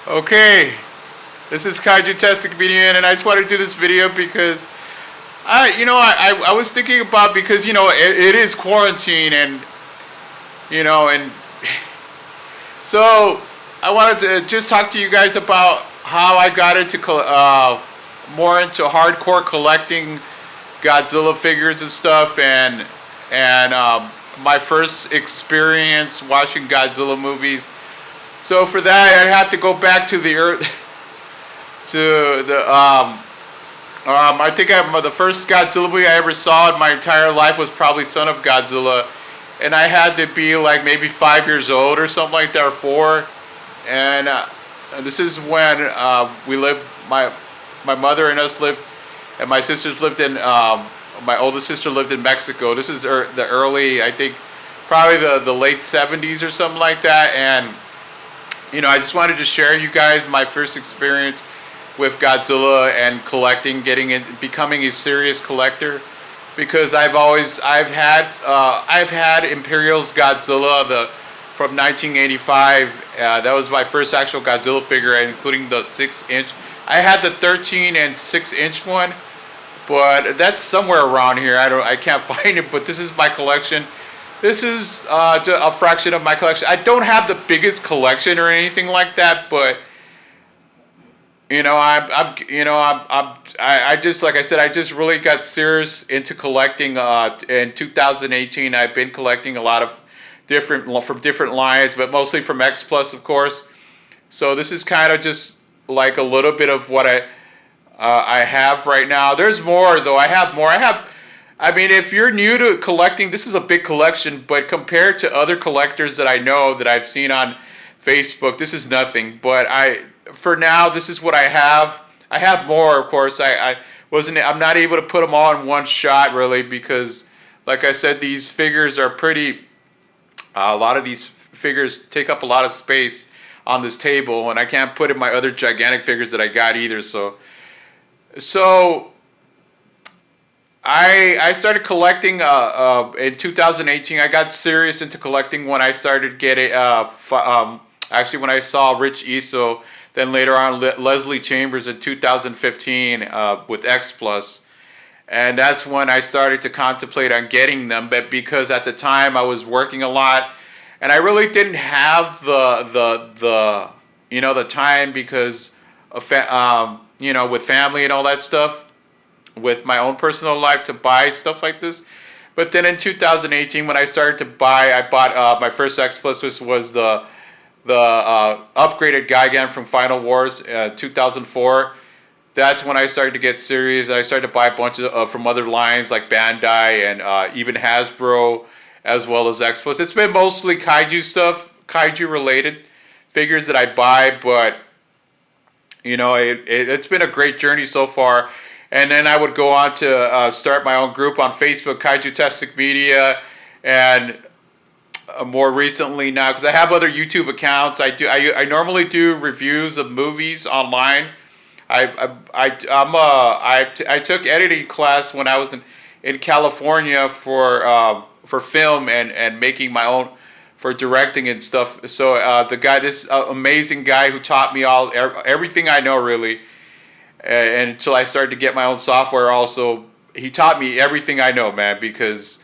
Okay, this is Kaiju Testing Comedian, and I just wanted to do this video because I was thinking about because it is quarantine, and so I wanted to just talk to you guys about how I got into more into hardcore collecting Godzilla figures and stuff, and my first experience watching Godzilla movies. So for that, I'd have to go back to the to the I think the first Godzilla movie I ever saw in my entire life was probably Son of Godzilla, and I had to be like maybe 5 years old or something like that, or 4. And this is when we lived. My mother and us lived, and my sisters lived in. My oldest sister lived in Mexico. This is the early, I think, probably the late '70s or something like that, and I just wanted to share you guys my first experience with Godzilla and collecting, becoming a serious collector, because I've had Imperial's Godzilla from 1985. That was my first actual Godzilla figure, including the 6-inch. I had the 13 and 6-inch one, but that's somewhere around here. I can't find it, but this is my collection. This is a fraction of my collection. I don't have the biggest collection or anything like that, but I just, like I said, I just really got serious into collecting in 2018. I've been collecting a lot of different lines, but mostly from X Plus, of course. So this is kind of just like a little bit of what I have right now. There's more though. I have more. I mean, if you're new to collecting, this is a big collection, but compared to other collectors that I know that I've seen on Facebook, this is nothing. But for now, this is what I have. I have more, of course. I'm not able to put them all in one shot, really, because, like I said, these figures are pretty. A lot of these figures take up a lot of space on this table, and I can't put in my other gigantic figures that I got either. So. I started collecting in 2018. I got serious into collecting when I started getting actually when I saw Rich Iso, then later on Leslie Chambers in 2015 with X Plus, and that's when I started to contemplate on getting them. But because at the time I was working a lot, and I really didn't have the time because of with family and all that stuff, with my own personal life, to buy stuff like this. But then in 2018, when I started to buy, I bought my first X Plus, which was the upgraded Gigan from Final Wars 2004. That's when I started to get serious. I started to buy a bunch of from other lines like Bandai and even Hasbro, as well as X Plus. It's been mostly kaiju stuff, kaiju related figures that I buy, but it's been a great journey so far. And then I would go on to start my own group on Facebook, Kaiju Testing Media, and more recently now, because I have other YouTube accounts. I normally do reviews of movies online. I took editing class when I was in California for film and making my own, for directing and stuff. So this amazing guy who taught me everything I know, really. And until I started to get my own software also, he taught me everything I know, man, because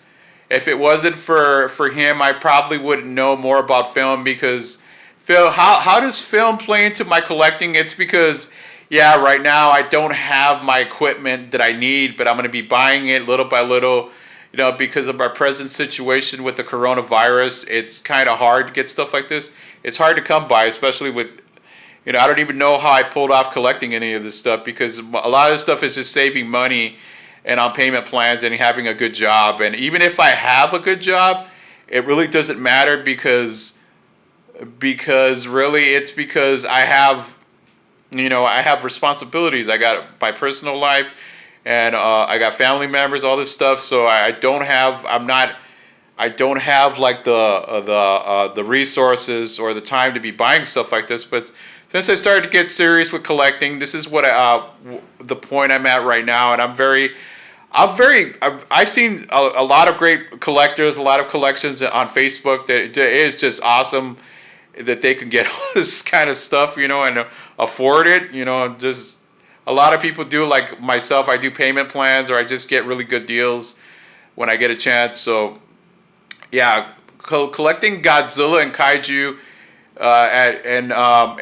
if it wasn't for him, I probably wouldn't know more about film. Because how does film play into my collecting? It's because, yeah, right now I don't have my equipment that I need, but I'm going to be buying it little by little, because of our present situation with the coronavirus. It's kind of hard to get stuff like this. It's hard to come by, especially with, I don't even know how I pulled off collecting any of this stuff, because a lot of this stuff is just saving money and on payment plans and having a good job. And even if I have a good job, it really doesn't matter because really it's because I have responsibilities. I got my personal life, and I got family members, all this stuff. So I don't have like the resources or the time to be buying stuff like this. But since I started to get serious with collecting, this is what the point I'm at right now, and I've seen a lot of great collectors, a lot of collections on Facebook that is just awesome. that they can get all this kind of stuff, you know, and afford it, you know. Just a lot of people do, like myself. I do payment plans, or I just get really good deals when I get a chance. So yeah, collecting Godzilla and kaiju,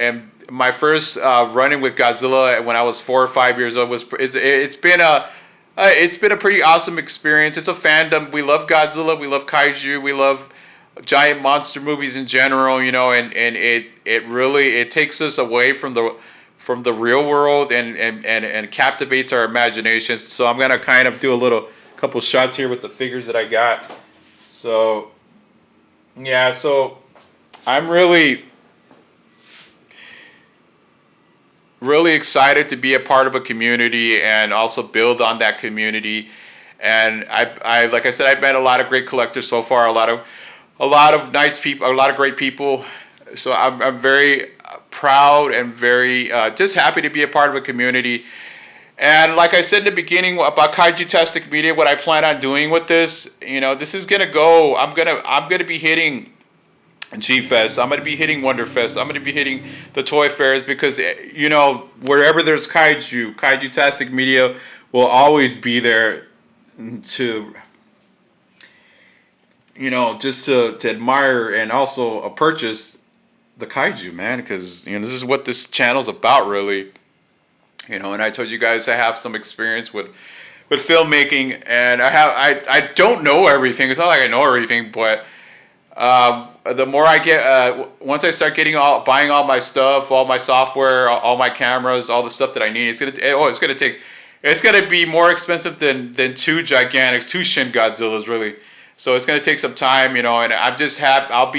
and my first running with Godzilla when I was 4 or 5 years old it's been a pretty awesome experience. It's a fandom. We love Godzilla. We love kaiju. We love giant monster movies in general. You know, and it really takes us away from the real world and captivates our imaginations. So I'm gonna kind of do a couple shots here with the figures that I got. So yeah, so I'm really excited to be a part of a community and also build on that community. And I like I said, I've met a lot of great collectors so far. A lot of nice people, a lot of great people. So I'm very proud and very just happy to be a part of a community. And like I said in the beginning about Kaiju-tastic Media, what I plan on doing with this, you know, this is gonna go. I'm gonna be hitting G-Fest. I'm gonna be hitting Wonderfest. I'm gonna be hitting the toy fairs because, you know, wherever there's Kaiju-tastic Media will always be there to, you know, just to admire and also purchase the kaiju, man, because, you know, this is what this channel's about, really. You know, and I told you guys I have some experience with filmmaking, and I don't know everything. It's not like I know everything, but the more I get, once I start buying all my stuff, all my software, all my cameras, all the stuff that I need, it's gonna be more expensive than two Shin Godzillas, really. So it's gonna take some time, you know, and I'll be